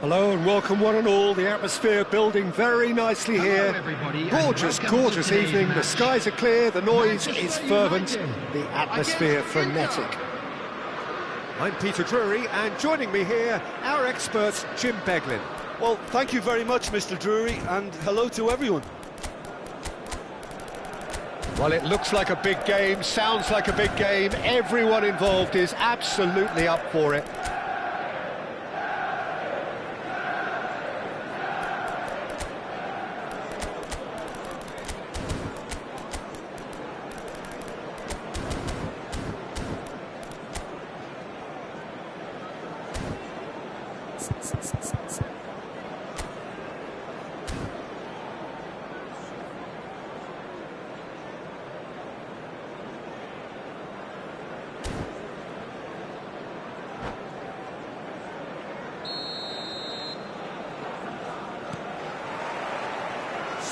Hello and welcome one and all. The atmosphere building very nicely here. Gorgeous, gorgeous evening. The skies are clear, the noise is fervent, the atmosphere frenetic. I'm Peter Drury, and joining me here, our expert, Jim Beglin. Well, thank you very much, Mr. Drury, and hello to everyone. Well, it looks like a big game, sounds like a big game. Everyone involved is absolutely up for it.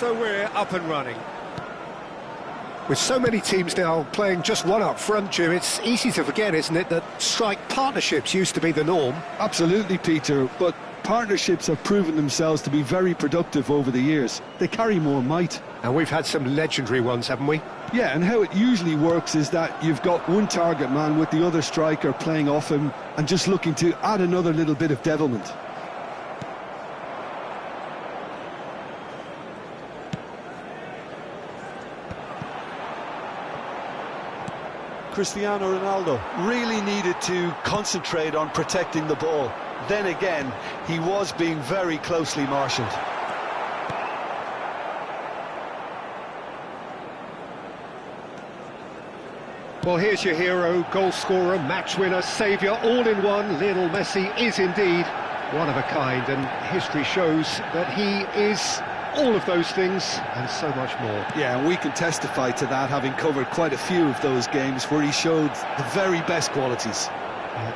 So we're up and running. With so many teams now playing just one up front, Jim, it's easy to forget, isn't it, that strike partnerships used to be the norm? Absolutely, Peter, but partnerships have proven themselves to be very productive over the years. They carry more might. And we've had some legendary ones, haven't we? Yeah, and how it usually works is that you've got one target man with the other striker playing off him and just looking to add another little bit of devilment. Cristiano Ronaldo really needed to concentrate on protecting the ball. Then again, he was being very closely marshalled. Well, here's your hero, goal scorer, match winner, saviour, all in one. Lionel Messi is indeed one of a kind, and history shows that he is all of those things and so much more. Yeah, and we can testify to that, having covered quite a few of those games where he showed the very best qualities.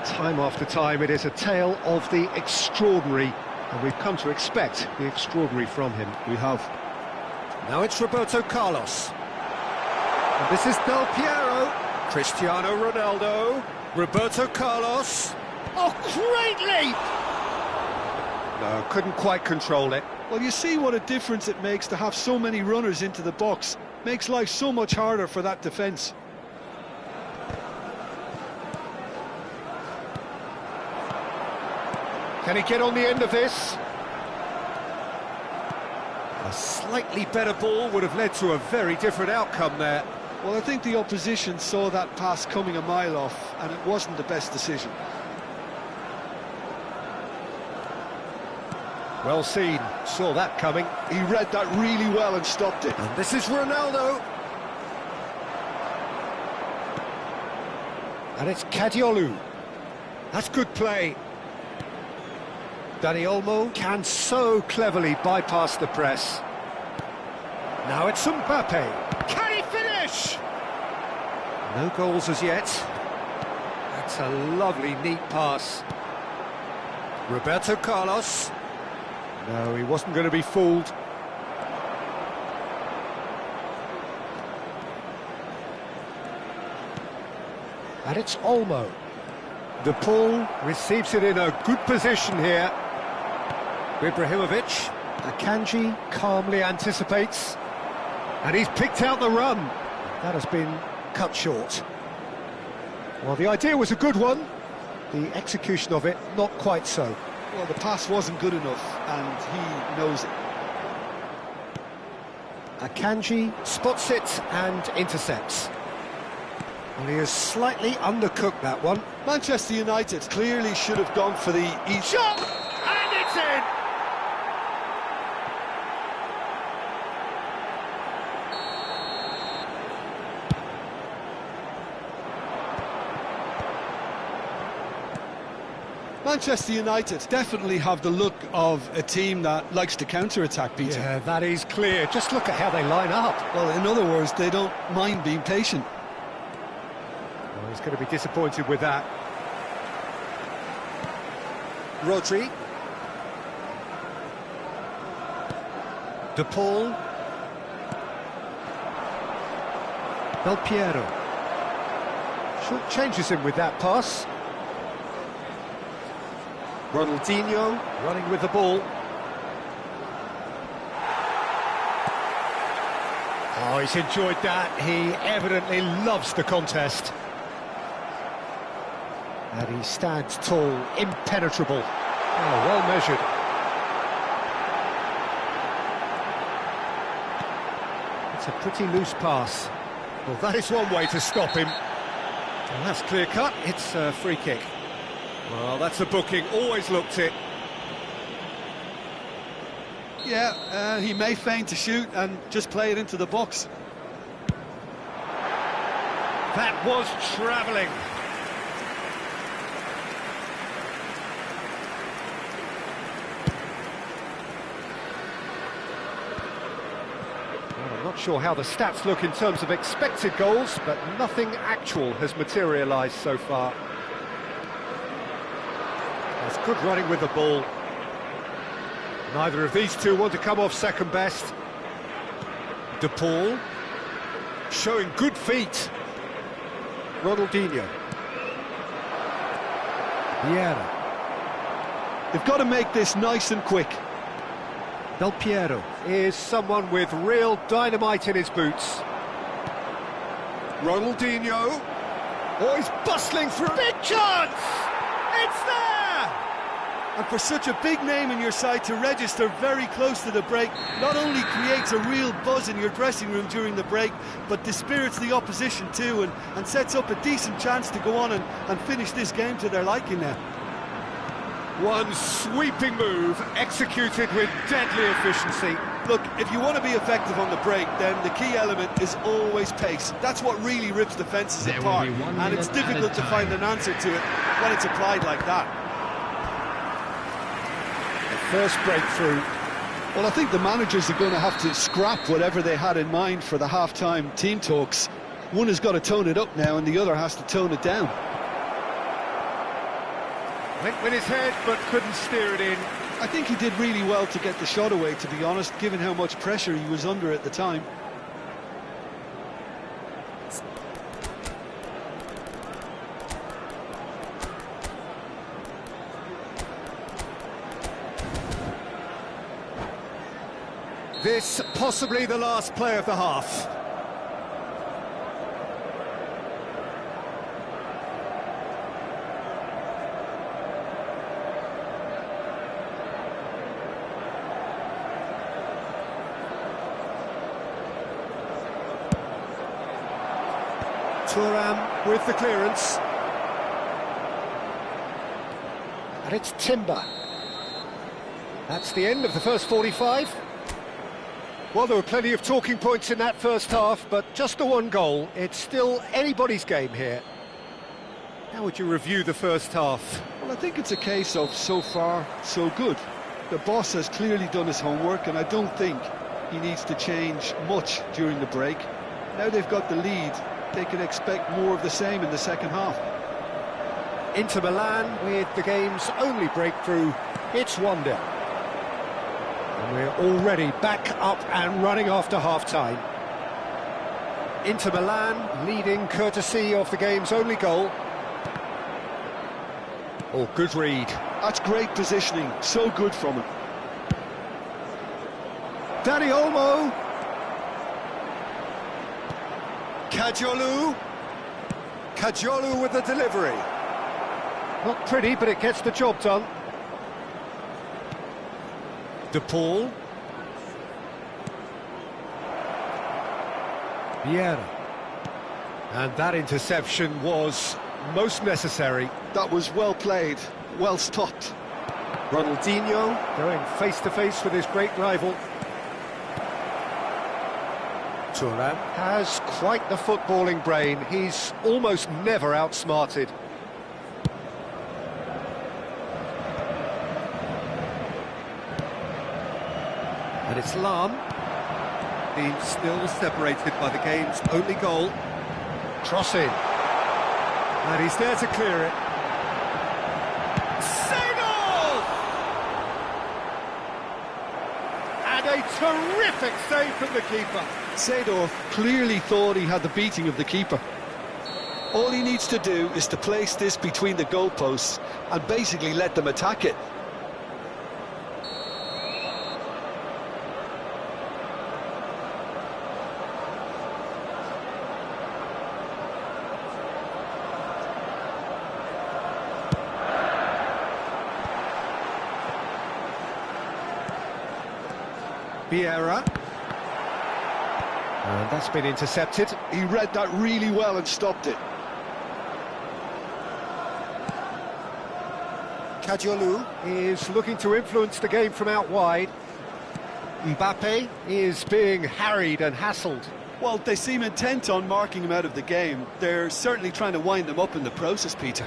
Time after time, it is a tale of the extraordinary, and we've come to expect the extraordinary from him. We have. Now it's Roberto Carlos. And this is Del Piero. Cristiano Ronaldo, Roberto Carlos. Oh, great leap! No, couldn't quite control it. Well, you see what a difference it makes to have so many runners into the box. Makes life so much harder for that defence. Can he get on the end of this? A slightly better ball would have led to a very different outcome there. Well, I think the opposition saw that pass coming a mile off, and it wasn't the best decision. Well seen, saw that coming. He read that really well and stopped it. And this is Ronaldo. And it's Kadiolu. That's good play. Dani Olmo can so cleverly bypass the press. Now it's Mbappe. Can he finish? No goals as yet. That's a lovely, neat pass. Roberto Carlos. No, he wasn't going to be fooled. And it's Olmo. De Paul receives it in a good position here. Ibrahimovic. Akanji calmly anticipates. And he's picked out the run. That has been cut short. Well, the idea was a good one. The execution of it, not quite so. Well, the pass wasn't good enough, and he knows it. Akanji spots it and intercepts. Well, he has slightly undercooked that one. Manchester United clearly should have gone for the shot, and it's in! Manchester United definitely have the look of a team that likes to counter-attack, Peter. Yeah, that is clear. Just look at how they line up. Well, in other words, they don't mind being patient. Well, he's going to be disappointed with that. Rodri. De Paul. Del Piero. Short changes him with that pass. Ronaldinho running with the ball. Oh, he's enjoyed that. He evidently loves the contest. And he stands tall, impenetrable. Oh, well measured. It's a pretty loose pass. Well, that is one way to stop him. Well, that's clear cut. It's a free kick. Well, that's a booking, always looked it. Yeah, he may feign to shoot and just play it into the box. That was travelling. Well, I'm not sure how the stats look in terms of expected goals, but nothing actual has materialised so far. That's good running with the ball. Neither of these two want to come off second best. De Paul showing good feet. Ronaldinho. Vieira. They've got to make this nice and quick. Del Piero is someone with real dynamite in his boots. Ronaldinho. Oh, he's bustling through. Big chance! It's there! And for such a big name in your side to register very close to the break, not only creates a real buzz in your dressing room during the break, but dispirits the opposition too, and sets up a decent chance to go on and finish this game to their liking now. One sweeping move, executed with deadly efficiency. Look, if you want to be effective on the break, then the key element is always pace. That's what really rips defences apart, and it's difficult to find an answer to it when it's applied like that. First breakthrough. Well, I think the managers are going to have to scrap whatever they had in mind for the half-time team talks. One has got to tone it up now, and the other has to tone it down. Went with his head, but couldn't steer it in. I think he did really well to get the shot away, to be honest, given how much pressure he was under at the time. This possibly the last play of the half. Thuram with the clearance. And it's Timber. That's the end of the first 45. Well, there were plenty of talking points in that first half, but just the one goal. It's still anybody's game here. How would you review the first half? Well, I think it's a case of so far, so good. The boss has clearly done his homework, and I don't think he needs to change much during the break. Now they've got the lead, they can expect more of the same in the second half. Inter Milan with the game's only breakthrough. It's 1-0. And we're already back up and running after half-time. Inter Milan leading courtesy of the game's only goal. Oh, good read. That's great positioning, so good from him. Dani Olmo. Caggiolu. Caggiolu with the delivery. Not pretty, but it gets the job done. De Paul. Vieira. And that interception was most necessary. That was well played, well stopped. Ronaldinho going face-to-face with his great rival. Thuram has quite the footballing brain. He's almost never outsmarted. And it's Lahm. He's still separated by the game's only goal. Cross in. And he's there to clear it. Seedorf! And a terrific save from the keeper. Seedorf clearly thought he had the beating of the keeper. All he needs to do is to place this between the goalposts and basically let them attack it. Vieira. And that's been intercepted. He read that really well and stopped it. Caggiolu is looking to influence the game from out wide. Mbappe is being harried and hassled. Well, they seem intent on marking him out of the game. They're certainly trying to wind him up in the process, Peter.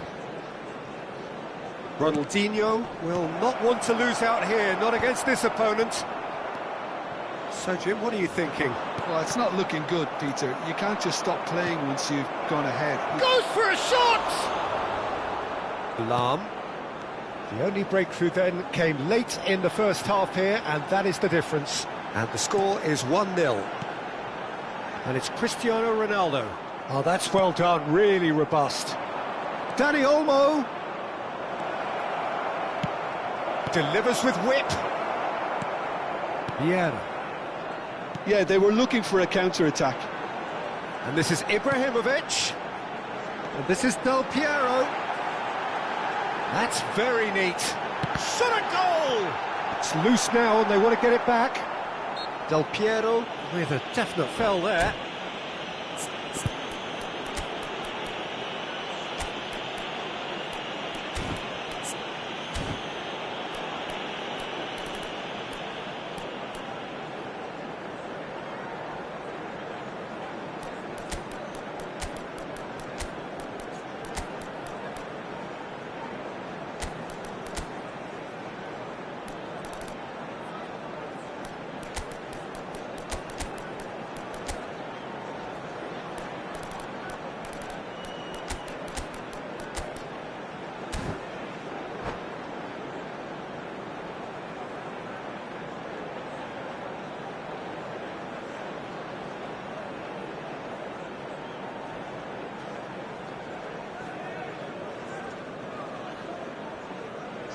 Ronaldinho will not want to lose out here, not against this opponent. So, Jim, what are you thinking? Well, it's not looking good, Peter. You can't just stop playing once you've gone ahead. Goes for a shot! Lahm. The only breakthrough then came late in the first half here, and that is the difference. And the score is 1-0. And it's Cristiano Ronaldo. Oh, that's well done, really robust. Dani Olmo. Delivers with whip. Vieira. Yeah, they were looking for a counter-attack. And this is Ibrahimovic. And this is Del Piero. That's very neat. Shot a goal! It's loose now and they want to get it back. Del Piero with a definite foul there.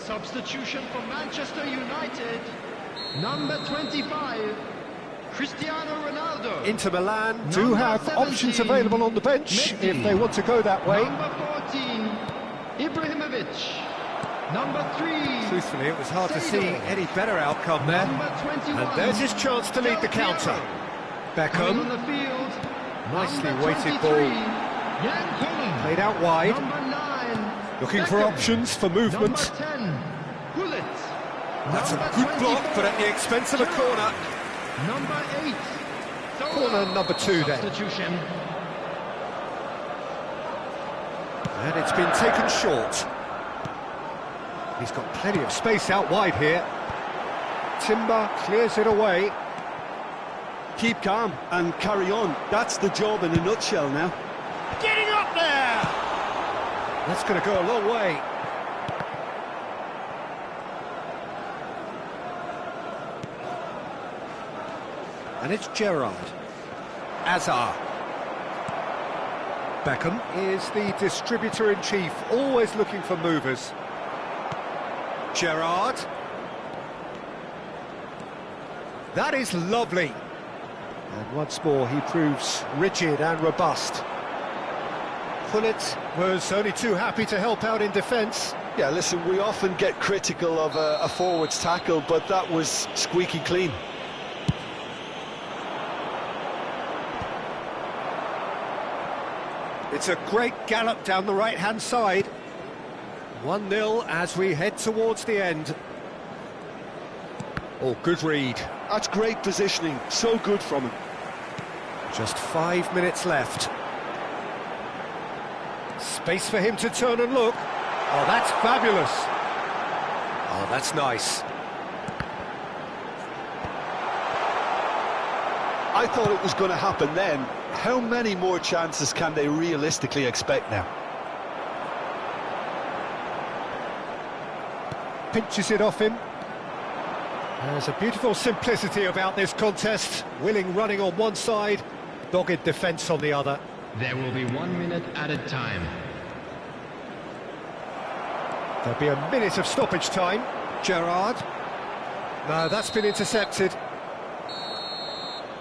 Substitution for Manchester United, number 25, Cristiano Ronaldo. Inter Milan do have options available on the bench if they want to go that way. Number 14, Ibrahimovic. Number 3. Truthfully, it was hard to see any better outcome there. Number 21. And there's his chance to lead the counter. On Beckham, the field. nicely Number weighted 23, ball, Jan Koeman. played out wide, Number 9. looking for Beckham. options for movement. Number 10, Gullit. That's a Number good block, 24, but at the expense of a corner. Number 8. Corner number 2 then. Substitution. And it's been taken short. He's got plenty of space out wide here. Timber clears it away. Keep calm and carry on. That's the job in a nutshell now. Getting up there! That's going to go a long way. And it's Gerrard. Azar. Beckham is the distributor-in-chief, always looking for movers. Gerrard. That is lovely. And once more he proves rigid and robust. Gullit was only too happy to help out in defence. Yeah, listen, we often get critical of a forward's tackle, but that was squeaky clean. It's a great gallop down the right-hand side. 1-0 as we head towards the end. Oh, good read. That's great positioning, so good from him. Just 5 minutes left. Space for him to turn and look. Oh, that's fabulous. Oh, that's nice. I thought it was going to happen then. How many more chances can they realistically expect now? Pinches it off him. There's a beautiful simplicity about this contest. Willing running on one side, dogged defence on the other. There will be 1 minute added time. There'll be a minute of stoppage time. Gerrard. No, that's been intercepted.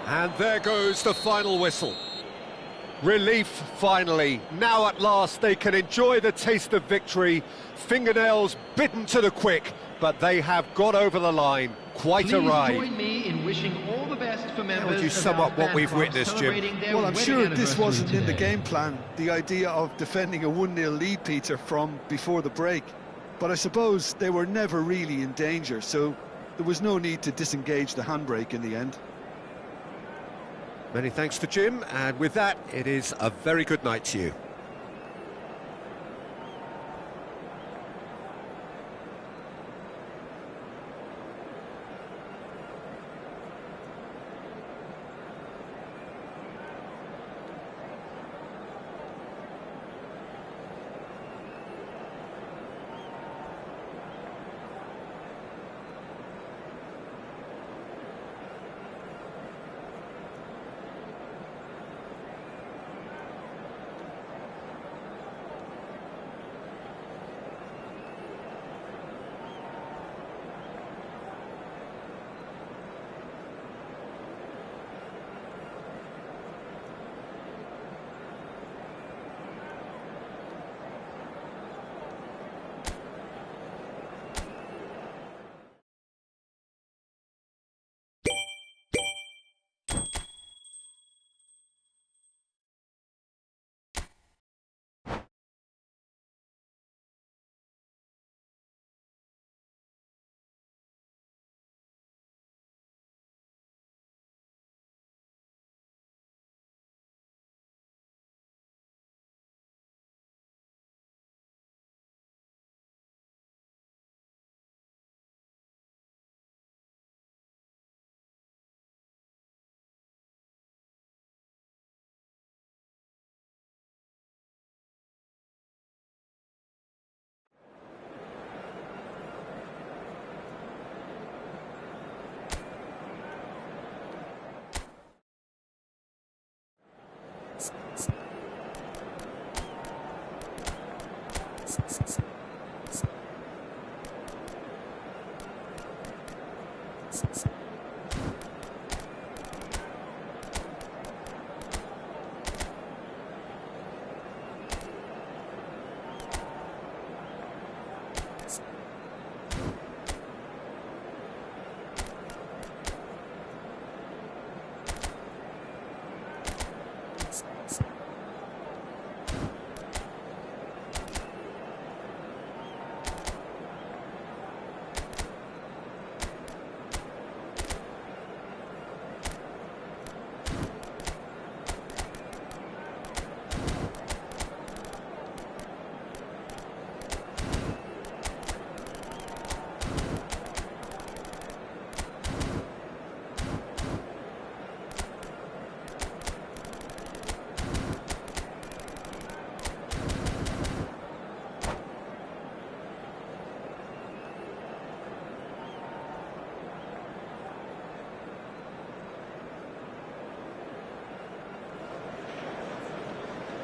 And there goes the final whistle. Relief, finally. Now at last they can enjoy the taste of victory. Fingernails bitten to the quick, but they have got over the line. Quite a ride. Please join me in wishing all the best for members. How would you sum up what we've witnessed, Jim? Well, I'm sure this wasn't in the game plan, the idea of defending a 1-0 lead, Peter, from before the break. But I suppose they were never really in danger, so there was no need to disengage the handbrake in the end. Many thanks to Jim, and with that, it is a very good night to you.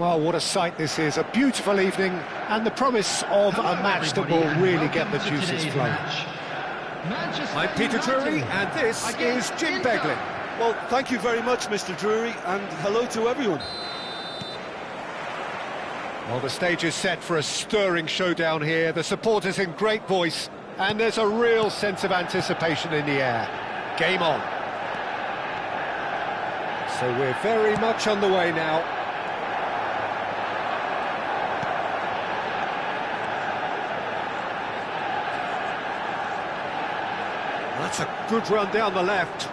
Well, what a sight this is. A beautiful evening and the promise of a match that will really get the juices flowing. I'm Peter Drury and this is Jim Beglin. Well, thank you very much, Mr. Drury, and hello to everyone. Well, the stage is set for a stirring showdown here. The supporters in great voice, and there's a real sense of anticipation in the air. Game on. So we're very much on the way now. That's a good run down the left.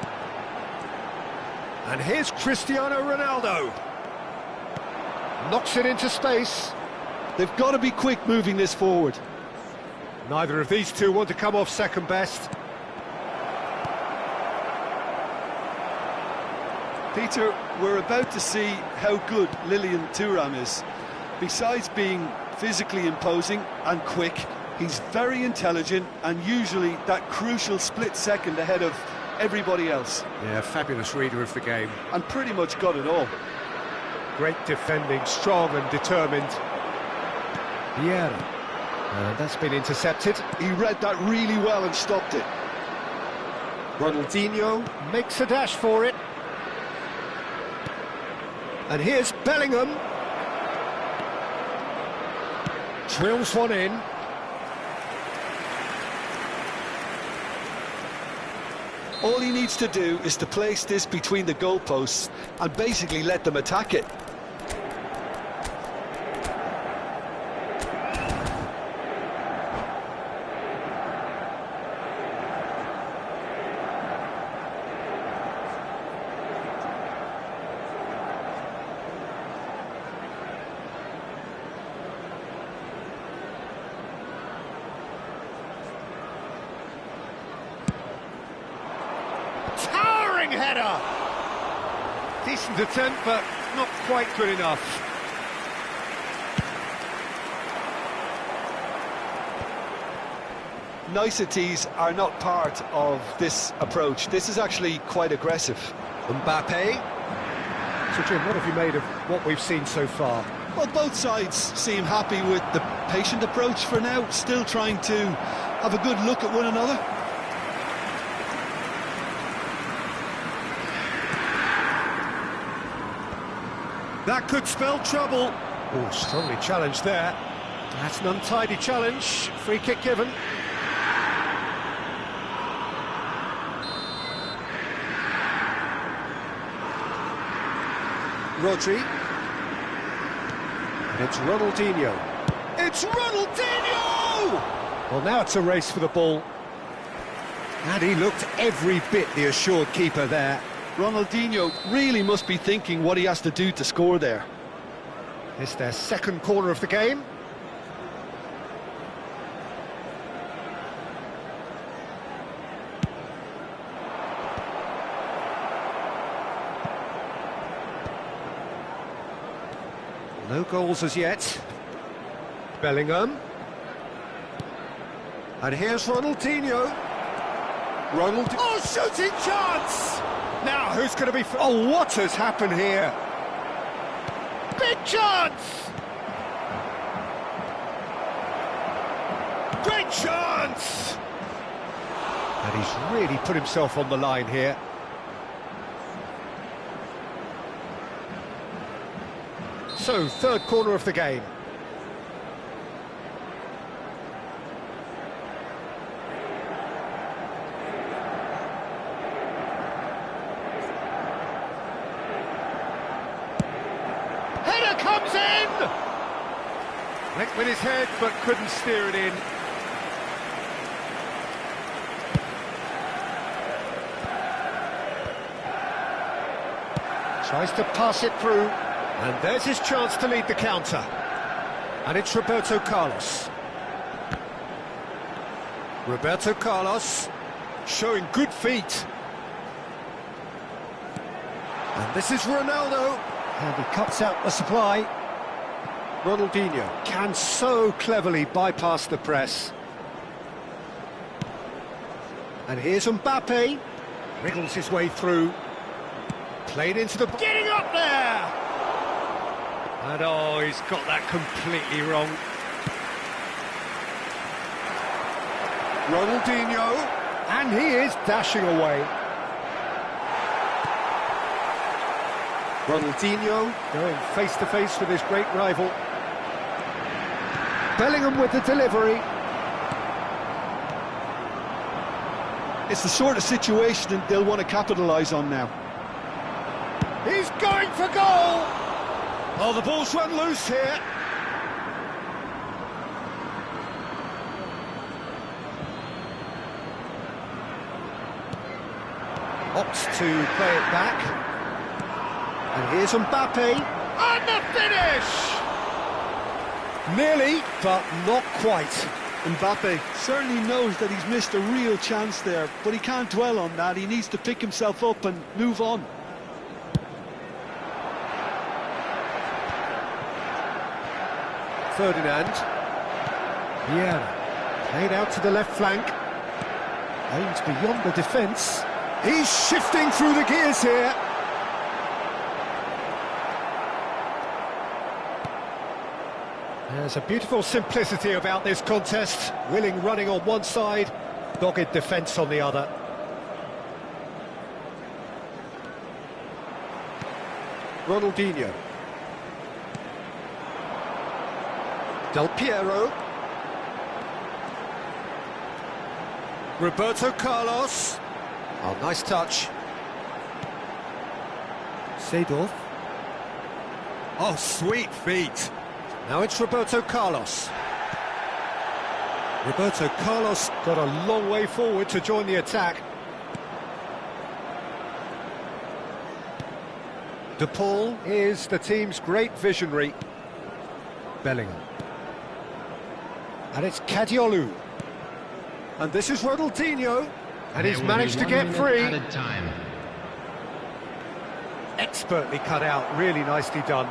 And here's Cristiano Ronaldo. Knocks it into space. They've got to be quick moving this forward. Neither of these two want to come off second best. Peter, we're about to see how good Lilian Thuram is. Besides being physically imposing and quick, he's very intelligent and usually that crucial split second ahead of everybody else. Yeah, fabulous reader of the game. And pretty much got it all. Great defending, strong and determined. Vieira. And that's been intercepted. He read that really well and stopped it. Ronaldinho makes a dash for it. And here's Bellingham. Drills one in. All he needs to do is to place this between the goalposts and basically let them attack it. Towering header! Decent attempt, but not quite good enough. Niceties are not part of this approach. This is actually quite aggressive. Mbappe. So Jim, what have you made of what we've seen so far? Well, both sides seem happy with the patient approach for now, still trying to have a good look at one another. That could spell trouble. Oh, strongly challenged there. That's an untidy challenge. Free kick given. Rodri. And it's Ronaldinho. It's Ronaldinho! Well, now it's a race for the ball. And he looked every bit the assured keeper there. Ronaldinho really must be thinking what he has to do to score there. It's their second corner of the game. No goals as yet. Bellingham. And here's Ronaldinho. Oh, shooting chance! Now, who's going to be... Oh, what has happened here? Big chance! Great chance! And he's really put himself on the line here. So, third corner of the game. Header comes in! Went with his head, but couldn't steer it in. Tries to pass it through, and there's his chance to lead the counter. And it's Roberto Carlos. Roberto Carlos showing good feet. And this is Ronaldo. And he cuts out the supply. Ronaldinho can so cleverly bypass the press. And here's Mbappe. Wriggles his way through. Played into the... Getting up there! And oh, he's got that completely wrong. Ronaldinho, and he is dashing away. Ronaldinho going face to face with his great rival. Bellingham with the delivery. It's the sort of situation that they'll want to capitalise on now. He's going for goal! Oh, the ball's run loose here. Opts to play it back. And here's Mbappe. And the finish! Nearly, but not quite. Mbappe certainly knows that he's missed a real chance there, but he can't dwell on that. He needs to pick himself up and move on. Ferdinand. Vieira. Played out to the left flank. Aims beyond the defence. He's shifting through the gears here. There's a beautiful simplicity about this contest. Willing running on one side, dogged defence on the other. Ronaldinho. Del Piero. Roberto Carlos. Oh, nice touch. Seedorf. Oh, sweet feet. Now it's Roberto Carlos. Roberto Carlos got a long way forward to join the attack. De Paul is the team's great visionary. Bellingham. And it's Kadiolu. And this is Ronaldinho. And he's managed to get free. Added time. Expertly cut out, really nicely done.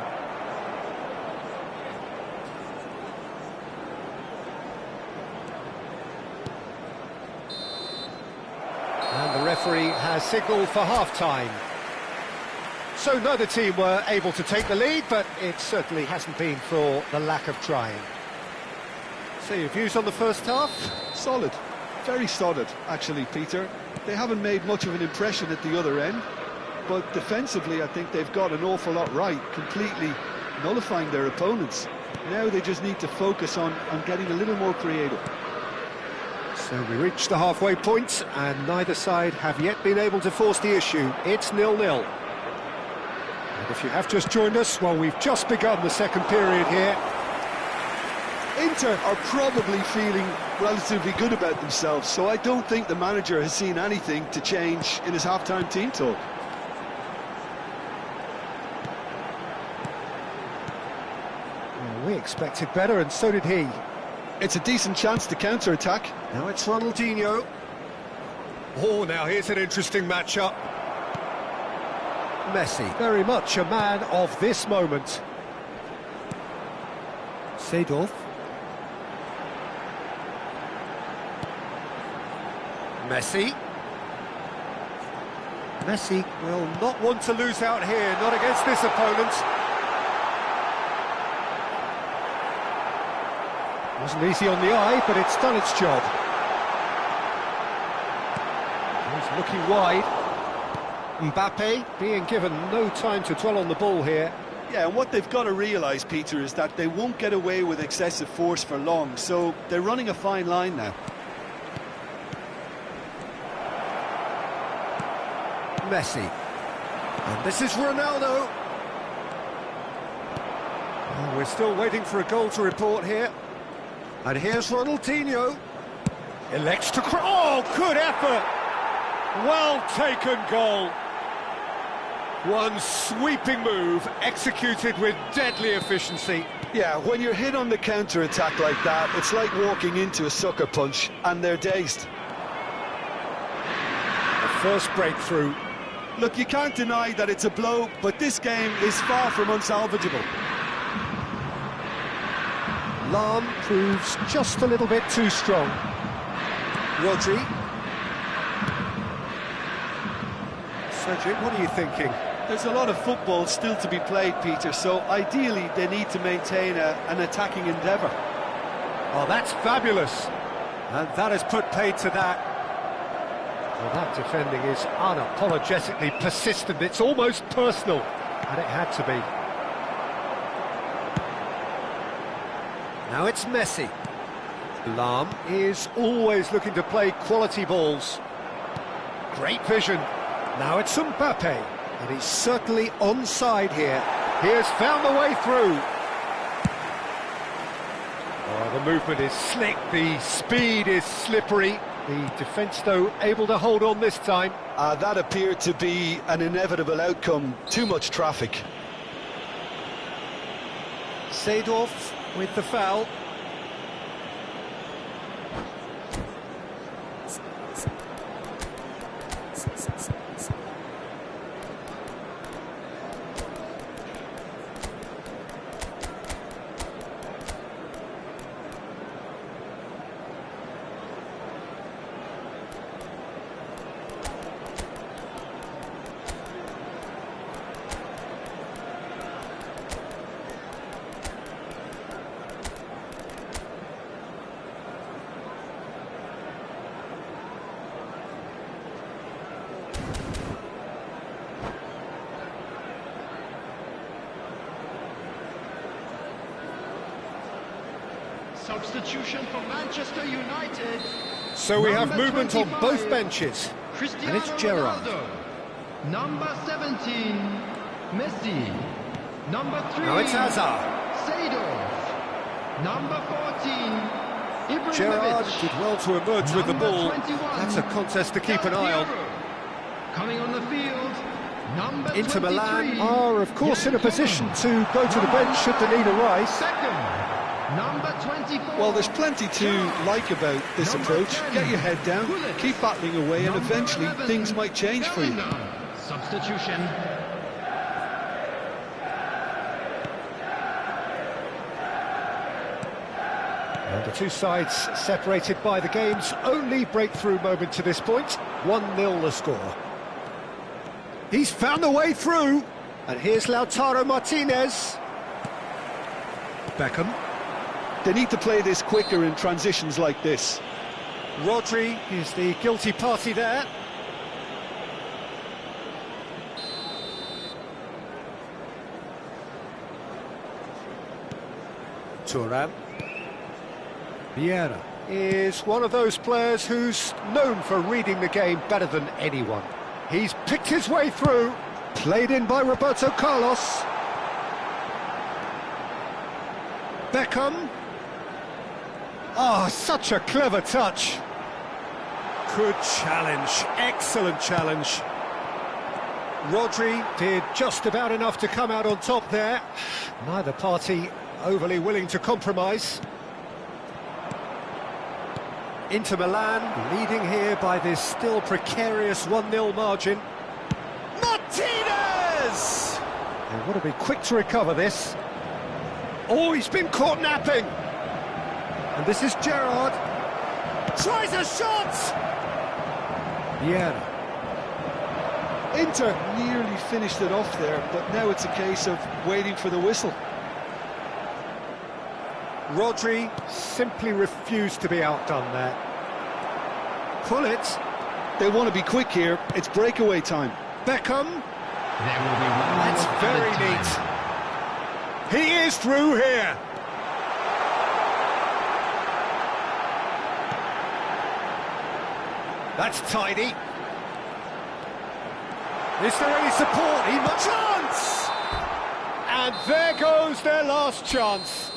And the referee has signalled for half-time. So neither team were able to take the lead, but it certainly hasn't been for the lack of trying. So your views on the first half? Solid. Very solid, actually, Peter. They haven't made much of an impression at the other end, but defensively I think they've got an awful lot right, completely nullifying their opponents. Now they just need to focus on getting a little more creative. So we reached the halfway point, and neither side have yet been able to force the issue. It's 0-0. And if you have just joined us, well, we've just begun the second period here. Inter are probably feeling relatively good about themselves, so I don't think the manager has seen anything to change in his half-time team talk. Well, we expected better, and so did he. It's a decent chance to counter-attack. Now it's Ronaldinho. Oh, now here's an interesting matchup. Messi, very much a man of this moment. Seedorf. Messi. Messi will not want to lose out here, not against this opponent. Wasn't easy on the eye, but it's done its job. He's looking wide. Mbappe being given no time to dwell on the ball here. Yeah, and what they've got to realise, Peter, is that they won't get away with excessive force for long, so they're running a fine line now. Messi. And this is Ronaldo. Oh, we're still waiting for a goal to report here. And here's Ronaldinho. Elects to... Oh, good effort! Well taken goal. One sweeping move, executed with deadly efficiency. Yeah, when you're hit on the counter-attack like that, it's like walking into a sucker punch, and they're dazed. The first breakthrough. Look, you can't deny that it's a blow, but this game is far from unsalvageable. Lahm proves just a little bit too strong. Rodri. Cedric, what are you thinking? There's a lot of football still to be played, Peter, so ideally they need to maintain an attacking endeavour. Oh, that's fabulous. And that has put paid to that. Well, that defending is unapologetically persistent. It's almost personal, and it had to be. Now it's Messi. Lahm is always looking to play quality balls. Great vision. Now it's Mbappe, and he's certainly onside here. He has found the way through. Oh, the movement is slick, the speed is slippery. The defence, though, able to hold on this time. That appeared to be an inevitable outcome. Too much traffic. Seedorf with the foul. Substitution for Manchester United. So we have Number movement on 25, both benches. Cristiano And it's Gerrard. Ronaldo. Number 17, Messi. Number 3, Now it's Hazard. Seedorf. Number 14, Ibrahimovic. Gerrard did well to emerge with the Number ball. 21, That's a contest to keep an eye on. Del Piero. Coming on the field, number Inter 23, Milan are, of course, in a Jan position Thomas. to go to the bench should the need arise. Second, number 24. Well, there's plenty to like about this Number approach. 10, Get your head down, Gullit. keep battling away, and Number eventually 11, things might change for you. Bellingham. Substitution. And the two sides separated by the game's only breakthrough moment to this point. 1-0 the score. He's found the way through. And here's Lautaro Martinez. Beckham. They need to play this quicker in transitions like this. Rodri is the guilty party there. Thuram. Vieira is one of those players who's known for reading the game better than anyone. He's picked his way through, played in by Roberto Carlos. Beckham. Oh, such a clever touch. Good challenge, excellent challenge. Rodri did just about enough to come out on top there. Neither party overly willing to compromise. Inter Milan leading here by this still precarious 1-0 margin. Martinez! They want to be quick to recover this. Oh, he's been caught napping. And this is Gerrard. Tries a shot! Vieira. Inter nearly finished it off there, but now it's a case of waiting for the whistle. Rodri simply refused to be outdone there. Gullit. They want to be quick here, it's breakaway time. Beckham. There will be one That's more very added time. neat. He is through here. That's tidy. Is there any support? He must... Chance! And there goes their last chance.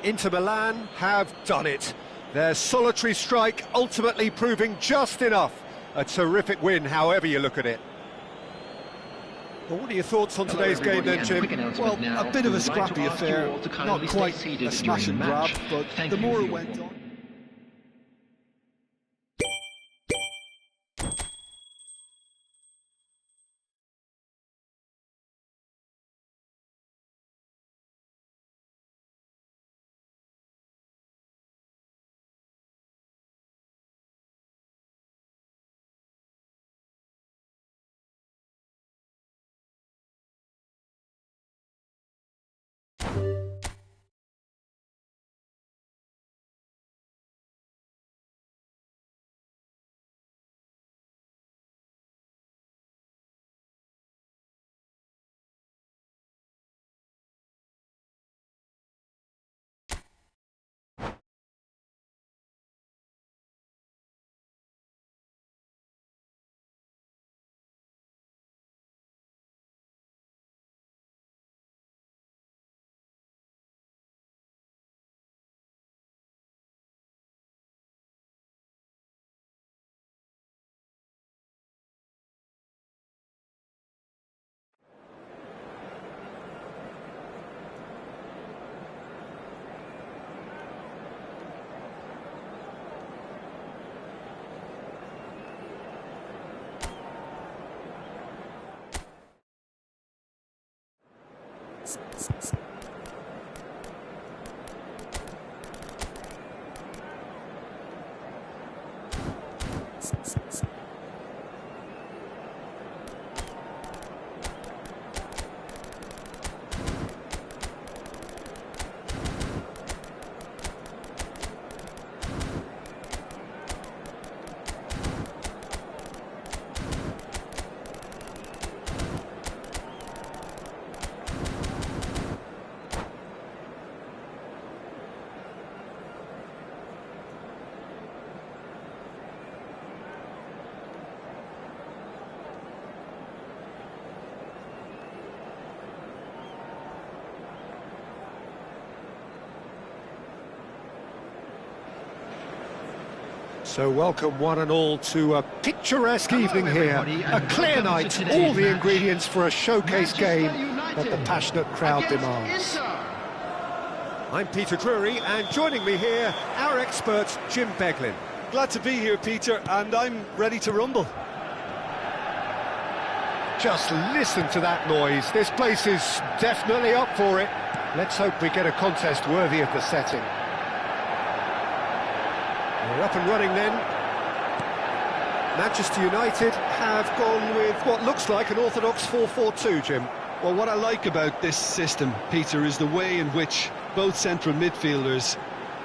Inter Milan have done it. Their solitary strike ultimately proving just enough. A terrific win, however you look at it. Well, what are your thoughts on today's game then, Jim? Well, a bit of a scrappy affair, not quite a smash and grab, but the more it went on... So welcome one and all to a picturesque evening here, a clear night, all the ingredients for a showcase game that the passionate crowd demands. I'm Peter Drury, and joining me here, our expert Jim Beglin. Glad to be here, Peter, and I'm ready to rumble. Just listen to that noise, this place is definitely up for it. Let's hope we get a contest worthy of the setting. We're up and running then. Manchester United have gone with what looks like an orthodox 4-4-2, Jim. Well, what I like about this system, Peter, is the way in which both central midfielders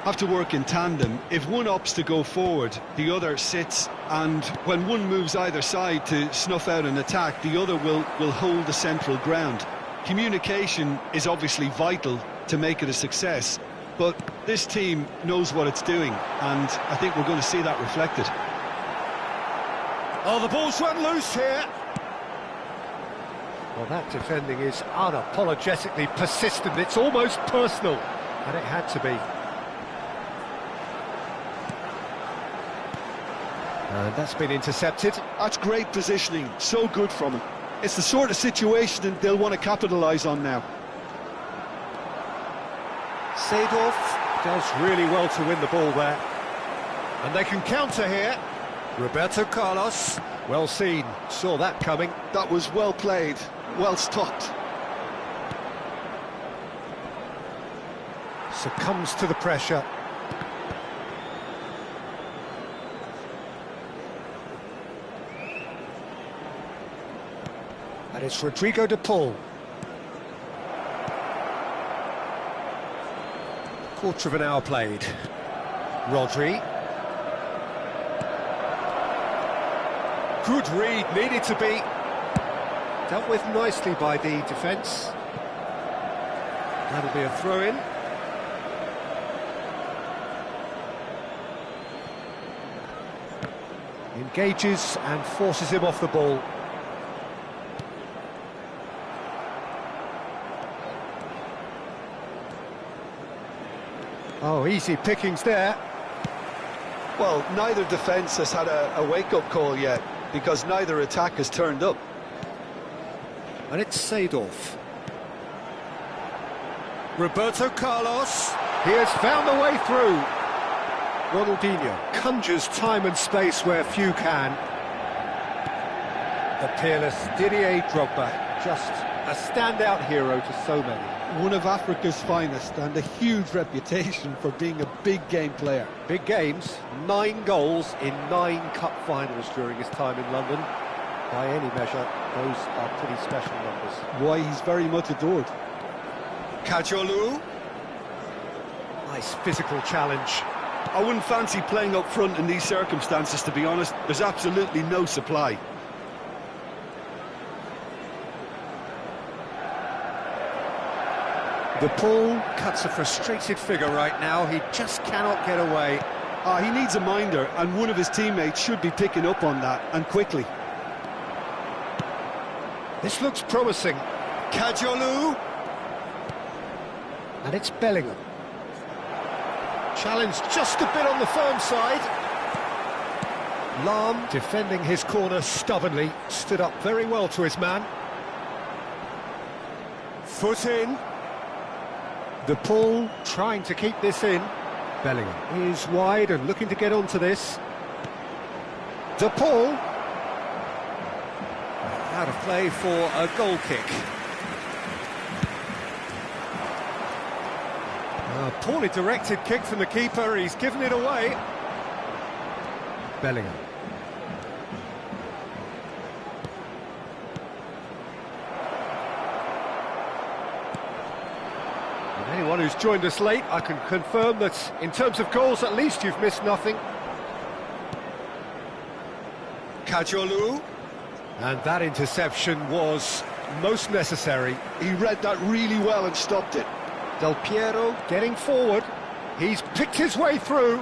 have to work in tandem. If one opts to go forward, the other sits, and when one moves either side to snuff out an attack, the other will hold the central ground. Communication is obviously vital to make it a success, but this team knows what it's doing, and I think we're going to see that reflected. Oh, the ball's run loose here. Well, that defending is unapologetically persistent. It's almost personal, and it had to be. And that's been intercepted. That's great positioning, so good from him. It's the sort of situation that they'll want to capitalise on now. Seedorf does really well to win the ball there. And they can counter here. Roberto Carlos, well seen, saw that coming. That was well played, well stopped. Succumbs to the pressure. And it's Rodrigo de Paul. Quarter of an hour played. Rodri. Good read, needed to be. Dealt with nicely by the defence. That'll be a throw-in. Engages and forces him off the ball. Oh, easy pickings there. Well, neither defence has had a wake-up call yet, because neither attack has turned up. And it's Seedorf. Roberto Carlos. He has found a way through. Ronaldinho conjures time and space where few can. The peerless Didier Drogba, just a standout hero to so many. One of Africa's finest and a huge reputation for being a big game player. Big games, 9 goals in 9 cup finals during his time in London. By any measure, those are pretty special numbers. Why, he's very much adored. Kajolu. Nice physical challenge. I wouldn't fancy playing up front in these circumstances, to be honest. There's absolutely no supply. De Paul cuts a frustrated figure right now. He just cannot get away. He needs a minder, and one of his teammates should be picking up on that, and quickly. This looks promising. Kajolu. And it's Bellingham. Challenged just a bit on the firm side. Lahm, defending his corner stubbornly, stood up very well to his man. Foot in. De Paul trying to keep this in. Bellingham is wide and looking to get onto this. De Paul. Out of play for a goal kick. A poorly directed kick from the keeper, he's given it away. Bellingham. And anyone who's joined us late, I can confirm that in terms of goals, at least you've missed nothing. Kajolu. And that interception was most necessary. He read that really well and stopped it. Del Piero getting forward. He's picked his way through.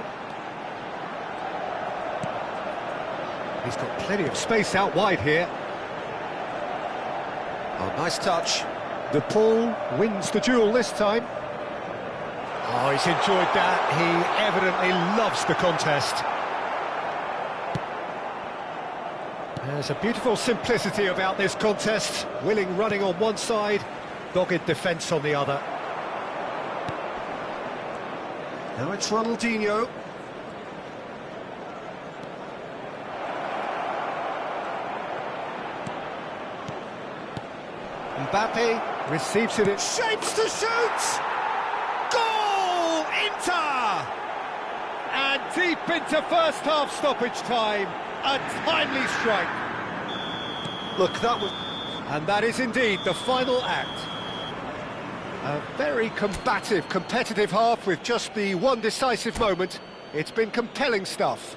He's got plenty of space out wide here. Oh, nice touch. De Paul wins the duel this time. Oh, he's enjoyed that. He evidently loves the contest. There's a beautiful simplicity about this contest. Willing running on one side, dogged defence on the other. Now it's Ronaldinho. Mbappe receives it in shapes to shoot! Goal! Inter! And deep into first half stoppage time, a timely strike. Look, that was... And that is indeed the final act. A very combative, competitive half with just the one decisive moment. It's been compelling stuff.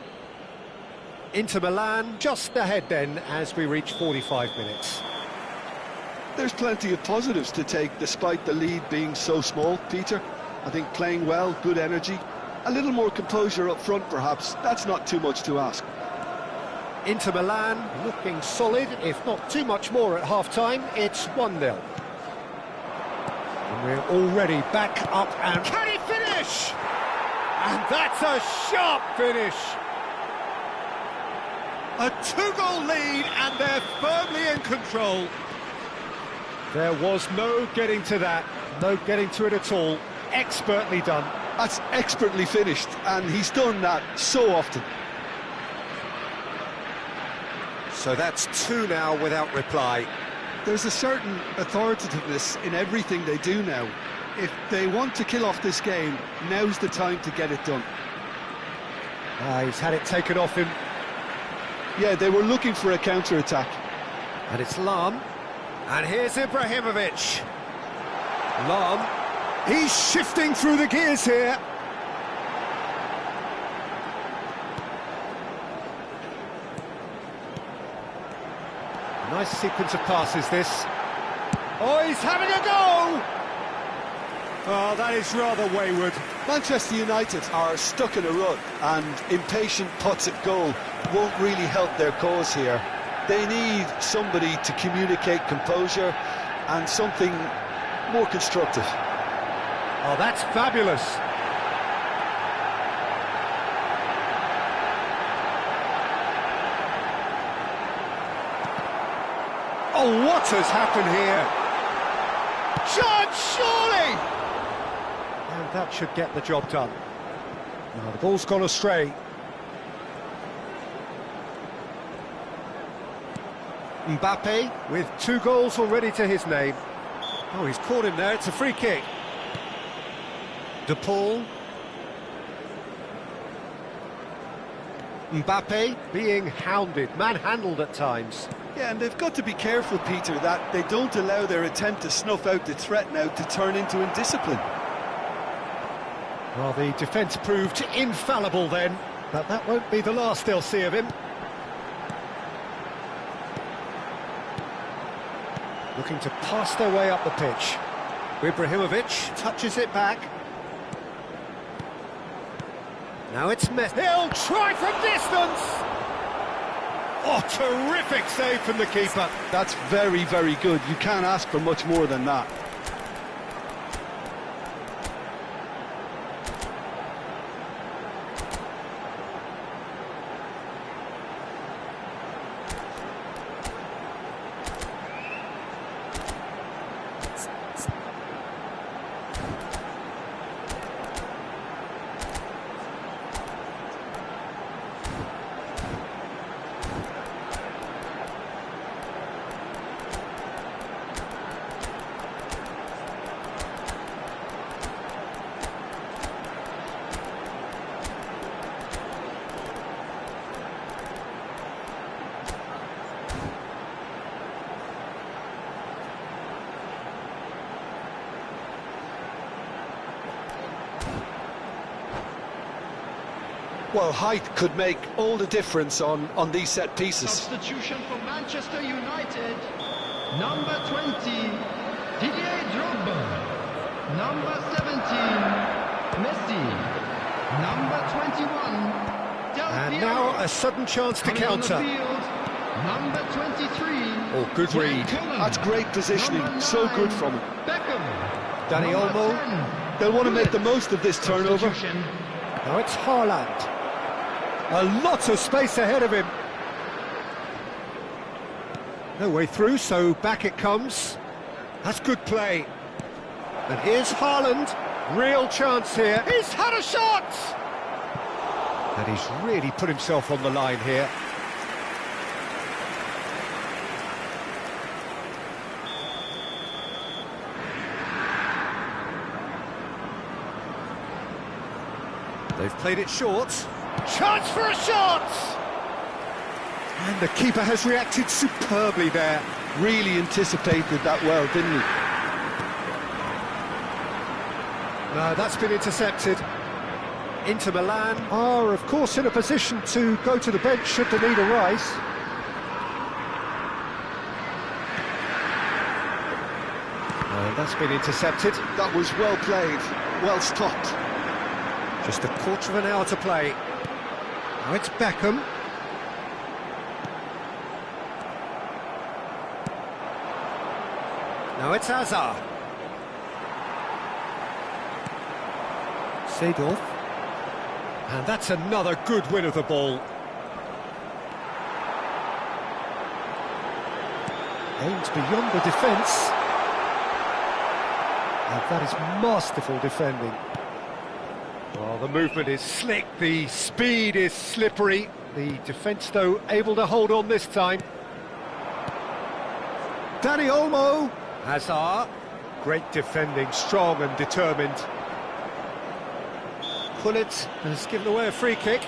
Inter Milan just ahead then as we reach 45 minutes. There's plenty of positives to take despite the lead being so small, Peter. I think playing well, good energy, a little more composure up front perhaps, that's not too much to ask. Inter Milan looking solid, if not too much more at half-time. It's 1-0. And we're already back up and... Can he finish? And that's a sharp finish. A two-goal lead and they're firmly in control. There was no getting to that, no getting to it at all. Expertly done. That's expertly finished, and he's done that so often. So that's two now without reply. There's a certain authoritativeness in everything they do now. If they want to kill off this game, now's the time to get it done. He's had it taken off him. Yeah, they were looking for a counter-attack. And it's Lahm. And here's Ibrahimovic. Lahm. He's shifting through the gears here. Nice sequence of passes, this. Oh, he's having a go! Oh, that is rather wayward. Manchester United are stuck in a rut, and impatient putts at goal won't really help their cause here. They need somebody to communicate composure and something more constructive. Oh, that's fabulous. Oh, what has happened here? Chance, surely! And that should get the job done. Now, the ball's gone astray. Mbappe with 2 goals already to his name. Oh, he's caught him there, it's a free kick. De Paul. Mbappe being hounded, manhandled at times. Yeah, and they've got to be careful, Peter, that they don't allow their attempt to snuff out the threat now to turn into indiscipline. Well, the defence proved infallible then, but that won't be the last they'll see of him. Looking to pass their way up the pitch. Ibrahimovic touches it back. Now it's Messi. He'll try from distance! Oh, terrific save from the keeper. That's very, very good. You can't ask for much more than that. Well, height could make all the difference on these set pieces. Substitution for Manchester United. Number 20, Didier Drogba. Number 17, Messi. Number 21, Del And Piero. now a sudden chance to Coming on the counter. field, number 23. Oh, good Jack read. Cullen. That's great positioning, Number so 9, good from him. Beckham. Dani Number Olmo. 10, They'll want to make the Gullit. most of this turnover. Substitution. Now it's Haaland. A lot of space ahead of him. No way through, so back it comes. That's good play. And here's Haaland. Real chance here. He's had a shot! And he's really put himself on the line here. They've played it short. Chance for a shot! And the keeper has reacted superbly there. Really anticipated that well, didn't he? No, that's been intercepted. Inter Milan are, of course, in a position to go to the bench should the need arise. No, that's been intercepted. That was well played, well stopped. Just a quarter of an hour to play. Now it's Beckham. Now it's Hazard. Seedorf. And that's another good win of the ball. Aims beyond the defence. And that is masterful defending. Well, the movement is slick, the speed is slippery. The defence, though, able to hold on this time. Dani Olmo. Hazard. Great defending, strong and determined. Gullit has given away a free kick.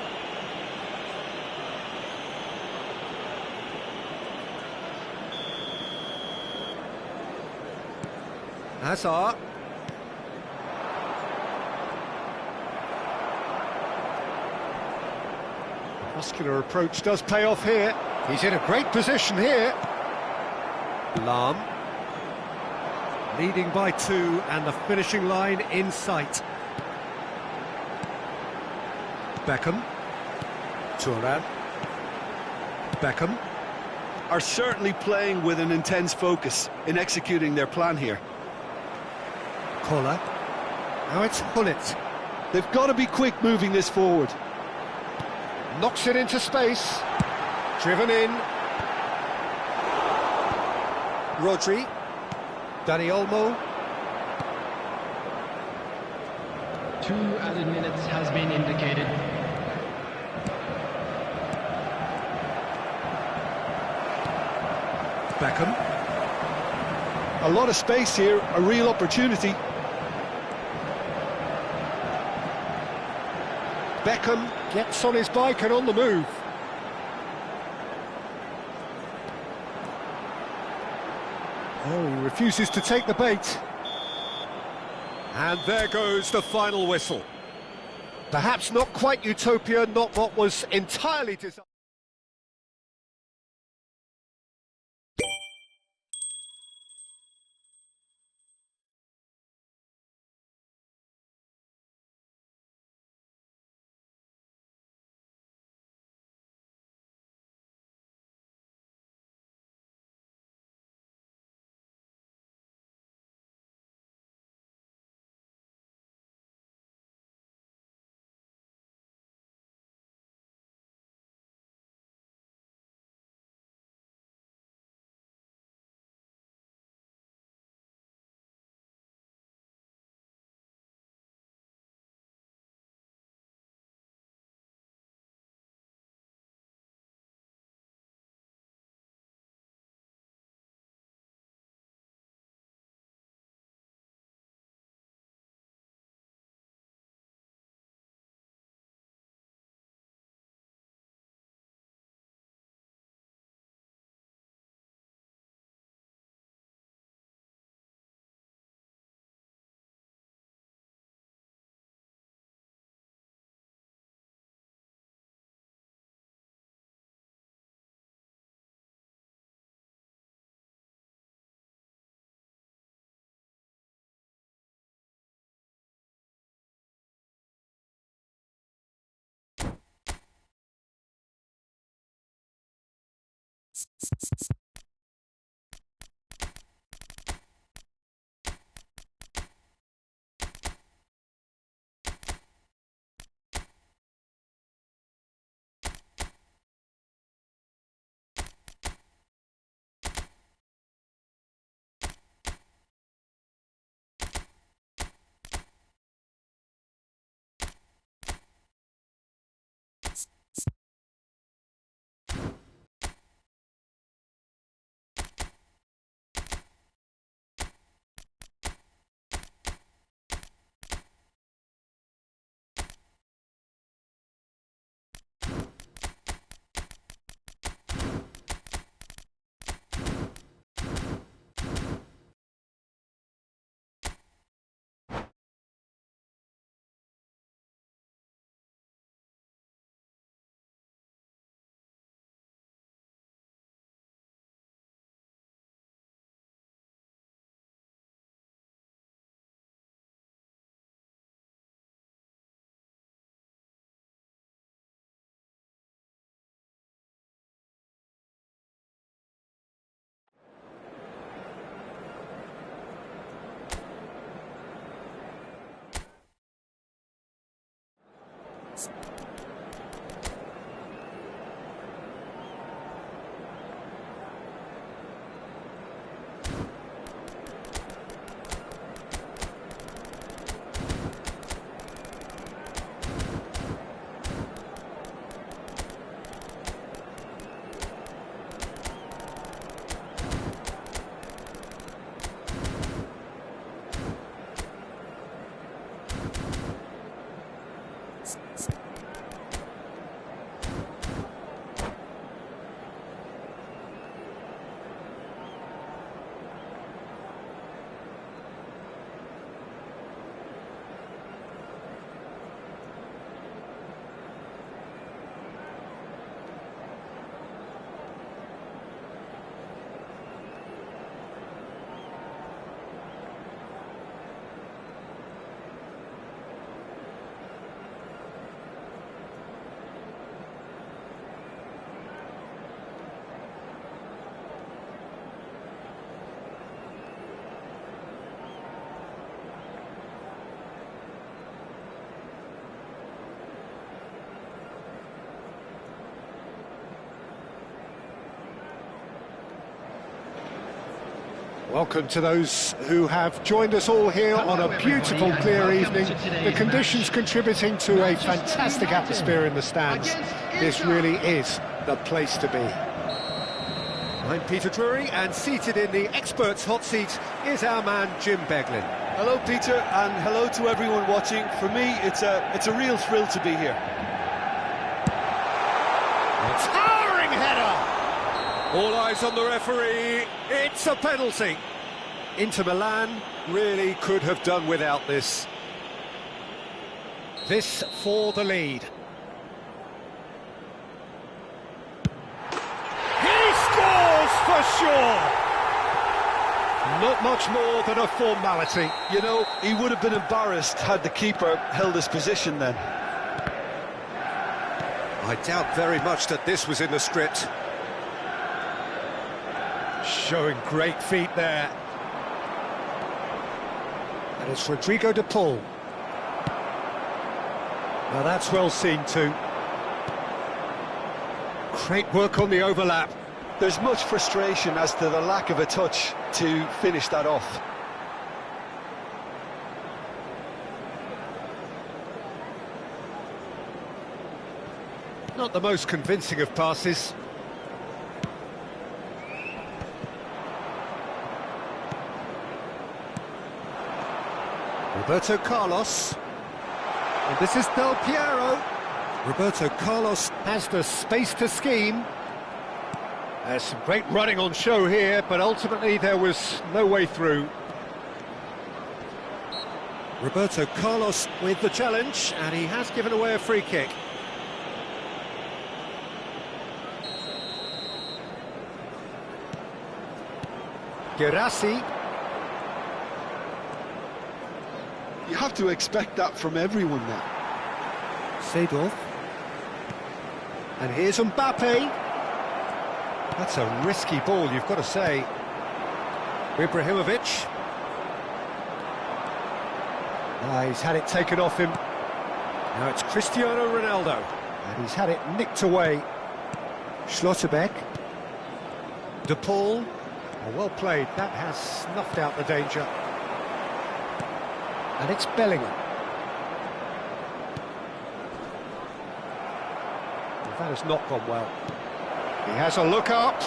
Hazard. Muscular approach does pay off here. He's in a great position here. Lahm. Leading by 2 and the finishing line in sight. Beckham. Thuram. Beckham. Are certainly playing with an intense focus in executing their plan here. Koller. Now it's Gullit. They've got to be quick moving this forward. Knocks it into space. Driven in. Rodri. Dani Olmo. 2 added minutes has been indicated. Beckham. A lot of space here, a real opportunity. Beckham gets on his bike and on the move. Oh, he refuses to take the bait. And there goes the final whistle. Perhaps not quite utopia, not what was entirely desired. Welcome to those who have joined us all here on a beautiful, clear evening. The conditions contributing to a fantastic atmosphere in the stands. This really is the place to be. I'm Peter Drury, and seated in the experts' hot seat is our man Jim Beglin. Hello, Peter, and hello to everyone watching. For me, it's a real thrill to be here. A towering header! All eyes on the referee. It's a penalty. Inter Milan really could have done without this. This for the lead. He scores for sure! Not much more than a formality. You know, he would have been embarrassed had the keeper held his position then. I doubt very much that this was in the script. Showing great feet there. And it's Rodrigo de Paul. Now that's well seen too. Great work on the overlap. There's much frustration as to the lack of a touch to finish that off. Not the most convincing of passes. Roberto Carlos. And this is Del Piero. Roberto Carlos has the space to scheme. There's some great running on show here, but ultimately there was no way through. Roberto Carlos with the challenge, and he has given away a free kick. Guirassy. You have to expect that from everyone now. Seedorf. And here's Mbappe. That's a risky ball, you've got to say. Ibrahimovic. He's had it taken off him. Now it's Cristiano Ronaldo. And he's had it nicked away. Schlotterbeck. De Paul. Oh, well played. That has snuffed out the danger. And it's Bellingham. Well, that has not gone well. He has a look up.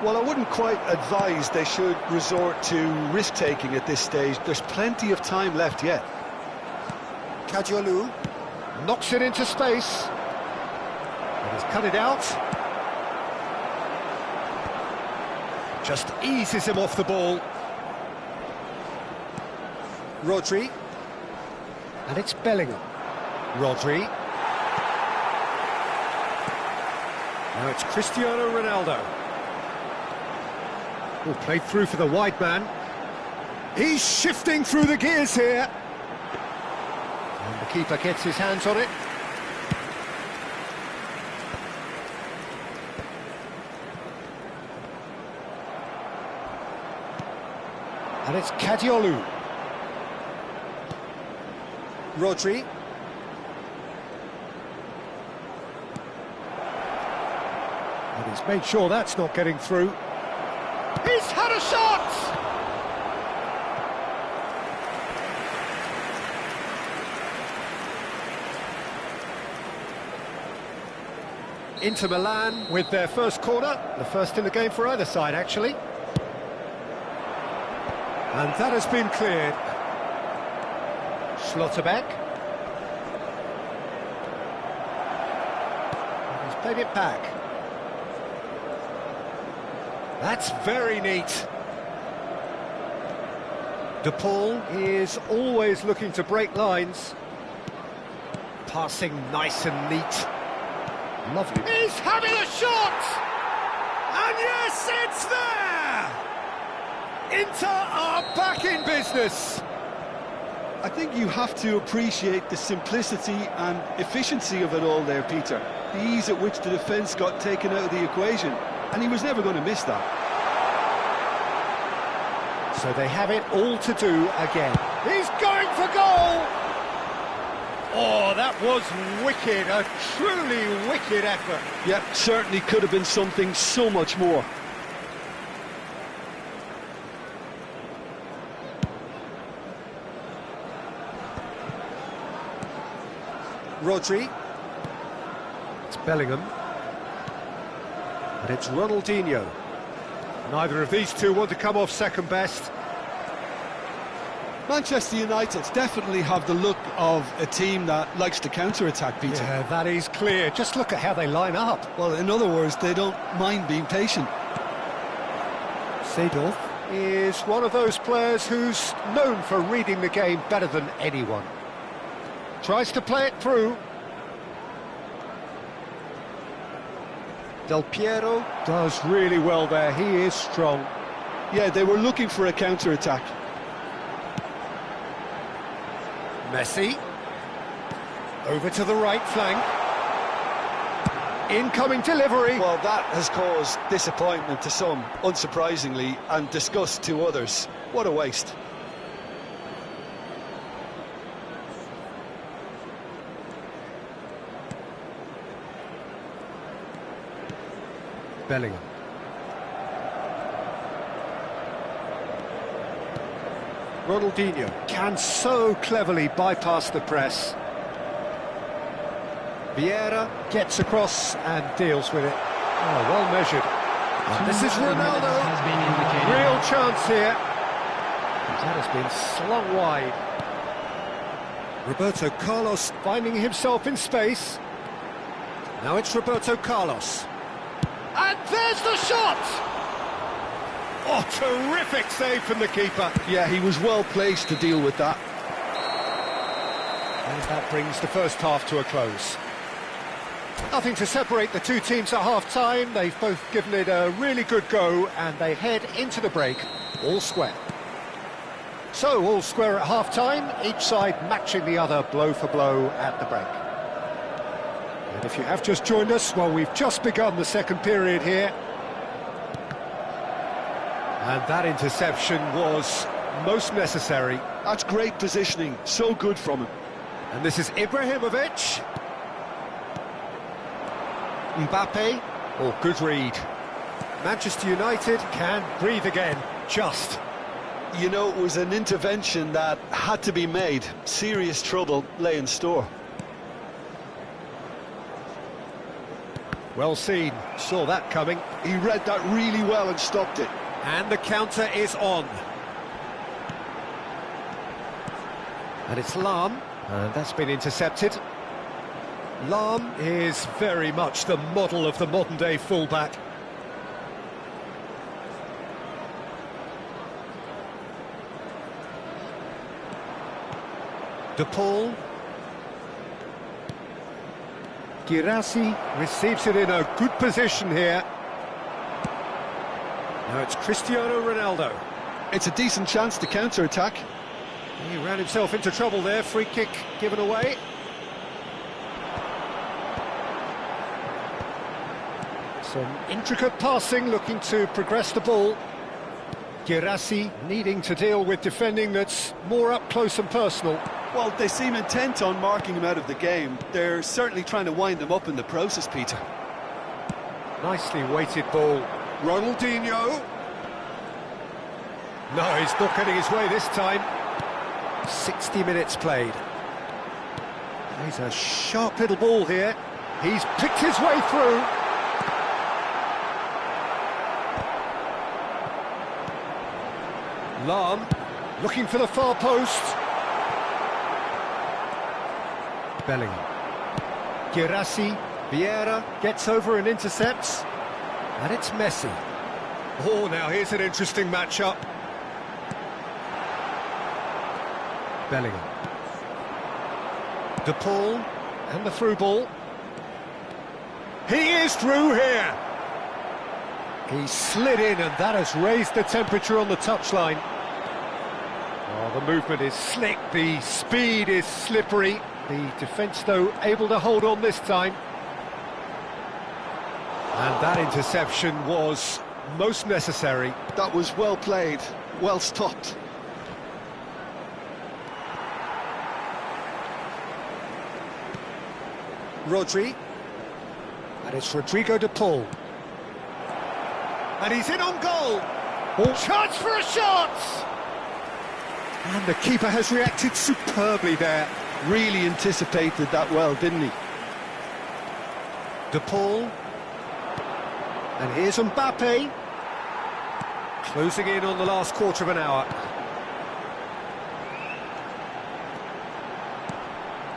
Well, I wouldn't quite advise they should resort to risk-taking at this stage. There's plenty of time left yet. Kadiolu knocks it into space. And he's cut it out. Just eases him off the ball. Rodri. And it's Bellingham. Rodri. Now it's Cristiano Ronaldo. Oh, played through for the wide man. He's shifting through the gears here. And the keeper gets his hands on it. And it's Kadiolu. Rodri. And he's made sure that's not getting through. He's had a shot! Inter Milan with their first corner, the first in the game for either side, actually. And that has been cleared. Schlotterbeck. And he's played it back. That's very neat. De Paul is always looking to break lines. Passing nice and neat. Lovely. He's having a shot! And yes, it's there! Inter are back in business. I think you have to appreciate the simplicity and efficiency of it all there, Peter. The ease at which the defence got taken out of the equation. And he was never going to miss that. So they have it all to do again. He's going for goal! Oh, that was wicked, a truly wicked effort. Yep, certainly could have been something so much more. Rodri. It's Bellingham. And it's Ronaldinho. Neither of these two want to come off second best. Manchester United definitely have the look of a team that likes to counter-attack, Peter. Yeah, that is clear. Just look at how they line up. Well, in other words, they don't mind being patient. Seedorf is one of those players who's known for reading the game better than anyone. Tries to play it through. Del Piero does really well there. He is strong. Yeah, they were looking for a counter-attack. Messi. Over to the right flank. Incoming delivery. Well, that has caused disappointment to some, unsurprisingly, and disgust to others. What a waste. Bellingham. Ronaldinho can so cleverly bypass the press. Vieira gets across and deals with it. Oh, well measured. And this is Ronaldo. Real chance here. That has been slung wide. Roberto Carlos finding himself in space. Now it's Roberto Carlos. And there's the shot! Oh, terrific save from the keeper. Yeah, he was well placed to deal with that. And that brings the first half to a close. Nothing to separate the two teams at half-time. They've both given it a really good go, and they head into the break all square. So, all square at half-time, each side matching the other blow for blow at the break. And if you have just joined us, well, we've just begun the second period here. And that interception was most necessary. That's great positioning, so good from him. And this is Ibrahimovic. Mbappe. Oh, good read. Manchester United can breathe again, just. You know, it was an intervention that had to be made. Serious trouble lay in store. Well seen, saw that coming. He read that really well and stopped it. And the counter is on. And it's Lahm, and that's been intercepted. Lahm is very much the model of the modern-day fullback. De Paul. Guirassy receives it in a good position here. Now it's Cristiano Ronaldo. It's a decent chance to counter-attack. He ran himself into trouble there, free kick given away. Some intricate passing, looking to progress the ball. Guirassy needing to deal with defending that's more up close and personal. Well, they seem intent on marking him out of the game. They're certainly trying to wind him up in the process, Peter. Nicely weighted ball. Ronaldinho. No, he's not getting his way this time. 60 minutes played. He's a sharp little ball here. He's picked his way through. Lahm looking for the far post. Bellingham. Guirassy. Vieira gets over and intercepts. And it's Messi. Oh, now here's an interesting matchup. Bellingham. De Paul, and the through ball. He is through here. He slid in, and that has raised the temperature on the touchline. Oh, the movement is slick, the speed is slippery. The defence, though, able to hold on this time. And that interception was most necessary. That was well played, well stopped. Rodri. And it's Rodrigo de Paul. And he's in on goal. Oh. Chance for a shot! And the keeper has reacted superbly there. Really anticipated that well, didn't he? De Paul. And here's Mbappe. Closing in on the last quarter of an hour.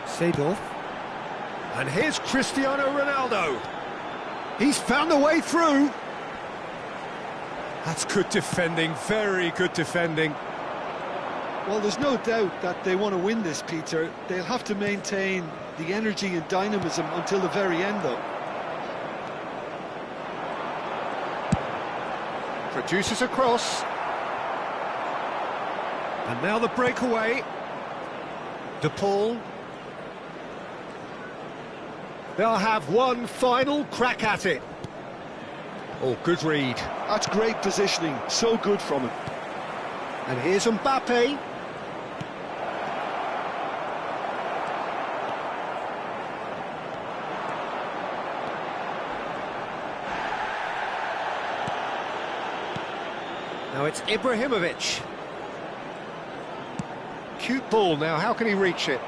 Seedorf. And here's Cristiano Ronaldo. He's found a way through. That's good defending, very good defending. Well, there's no doubt that they want to win this, Peter. They'll have to maintain the energy and dynamism until the very end, though. Produces a cross. And now the breakaway. De Paul. They'll have one final crack at it. Oh, good read. That's great positioning, so good from him. And here's Mbappe. Now it's Ibrahimovic. Cute ball now, how can he reach it?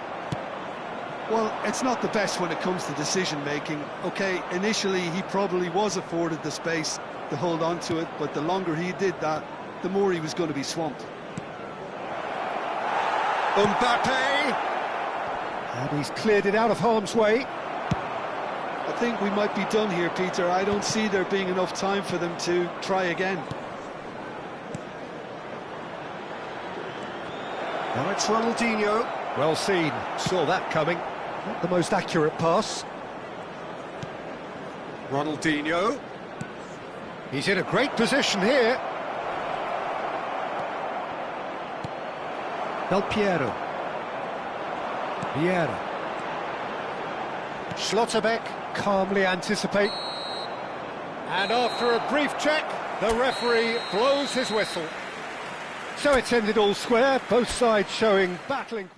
Well, it's not the best when it comes to decision-making. OK, initially he probably was afforded the space to hold on to it, but the longer he did that, the more he was going to be swamped. Mbappe! And he's cleared it out of harm's way. I think we might be done here, Peter. I don't see there being enough time for them to try again. Now it's Ronaldinho. Well seen, saw that coming. Not the most accurate pass. Ronaldinho. He's in a great position here. Del Piero. Vieira. Schlotterbeck. calmly anticipate. And after a brief check, the referee blows his whistle. So it's ended all square, both sides showing battling...